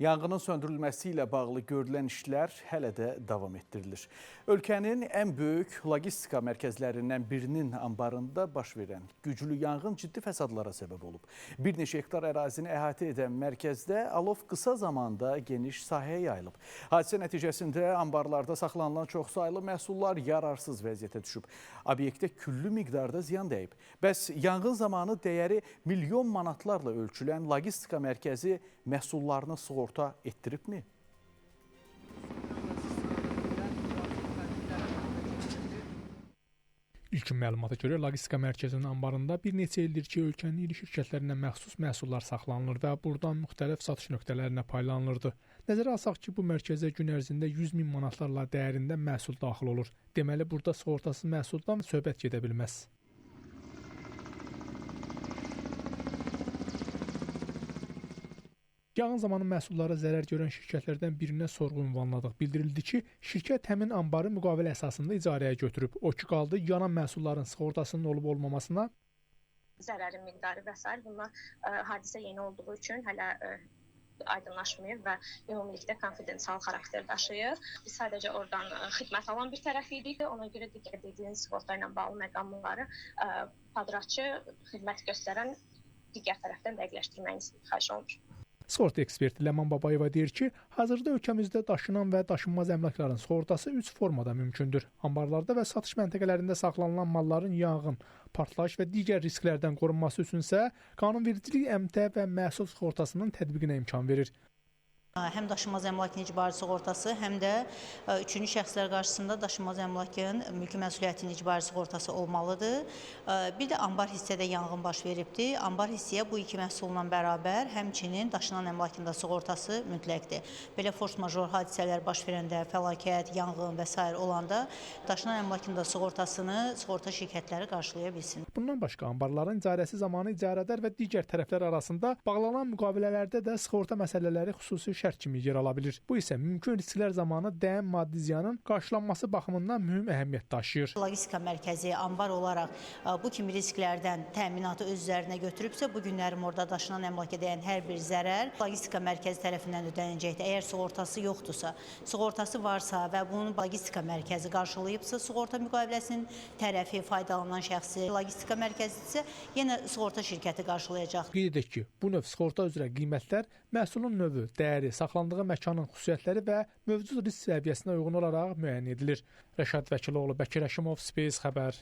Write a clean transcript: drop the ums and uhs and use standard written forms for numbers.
Yanğının söndürülməsi ilə bağlı görülən işlər hələ də davam etdirilir. Ölkənin ən böyük logistika mərkəzlərindən birinin anbarında baş verən güclü yanğın ciddi fəsadlara səbəb olub. Bir neçə hektar ərazini əhatə edən mərkəzdə alov qısa zamanda geniş sahəyə yayılıb. Hadisə nəticəsində anbarlarda saxlanılan çoxsaylı məhsullar yararsız vəziyyətə düşüb. Obyektə küllü miqdarda ziyan dəyib. Bəs yanğın zamanı dəyəri milyon manatlarla ölçülən logistika mərkəzi məhsullarını sığorta etdiribmi? İlkin məlumata görə logistika mərkəzinin anbarında bir neçə ildir ki, ölkənin iri şirkətlərinə məxsus məhsullar saxlanılır və buradan müxtəlif satış nöqtələrinə paylanılırdı. Nəzərə alsaq ki, bu mərkəzə gün ərzində 100 min manatlarla dəyərində məhsul daxil olur. Deməli, burada sığortasız məhsuldan söhbət gedə bilməz. Yanğın zamanı məhsullara zərər görən şirkətlərdən birinə sorğu ünvanladıq. Bildirildi ki, şirkət həmin anbarı müqavilə əsasında icarəyə götürüb. O ki qaldı yanan məhsulların sığortasının olub-olmamasına. Zərərin miqdarı və s. bunlar hadisə yeni olduğu üçün hələ aydınlaşmayıb və ümumilikdə konfidensial xarakter daşıyır. Biz sadəcə oradan xidmət alan bir tərəf idik. Ona görə digər dediyiniz sığorta ilə bağlı məqamları padratçı xidmət göstərən digər tərəfdən dəqiqləşdirməyiniz xahiş olunur. Sığorta eksperti Ləman Babayeva deyir ki, hazırda ölkəmizdə daşınan və daşınmaz əmlakların sığortası 3 formada mümkündür. Anbarlarda və satış məntəqələrində saxlanılan malların yanğın, partlayış və digər risklərdən qorunması üçünsə qanunvericilik əmtəə və məhsul sığortasının tətbiqinə imkan verir. Həm daşınmaz əmlakın icbari sığortası, həm də üçüncü şəxslər qarşısında daşınmaz əmlakın mülki məsuliyyətinin icbari sığortası olmalıdır. Bir də anbar hissədə yanğın baş veribdir. Anbar hissəyə bu iki məhsulla bərabər həmçinin daşınan əmlakın da sığortası mütləqdir. Belə force major hadisələr baş verəndə, fəlakət, yanğın və s. olanda daşınan əmlakın da sığortasını sığorta şirkətləri qarşılaya bilsin. Bundan başqa anbarların icarəsi zamanı icarədar və digər tərəflər arasında bağlanan müqavilələrdə də sığorta məsələləri xüsusi şərt kimi yer ala bilir. Bu isə mümkün risklər zamanı dəyən maddi ziyanın qarşılanması baxımından mühüm əhəmiyyət daşıyır. Logistika mərkəzi anbar olaraq bu kimi risklərdən təminatı öz üzərinə götürübsə, bu günlərim orada daşınan əmlaka dəyən hər bir zərər logistika mərkəzi tərəfindən ödəniləcəkdir. Əgər sığortası yoxdursa, sığortası varsa və bunun logistika mərkəzi qarşılayıbsa, sığorta müqaviləsinin tərəfi, faydalanan şəxsi, logistika mərkəzidirsə, yenə sığorta şirkəti qarşılayacaq. Qeyd edək ki, bu növ sığorta üzrə qiymətlər məhsulun növü, dəyəri, saxlandığı məkanın xüsusiyyətləri və mövcud risk səviyyəsinə uyğun olaraq müəyyən edilir. Rəşad Vəkiloğlu, Bəkir Həşimov, Space xəbər.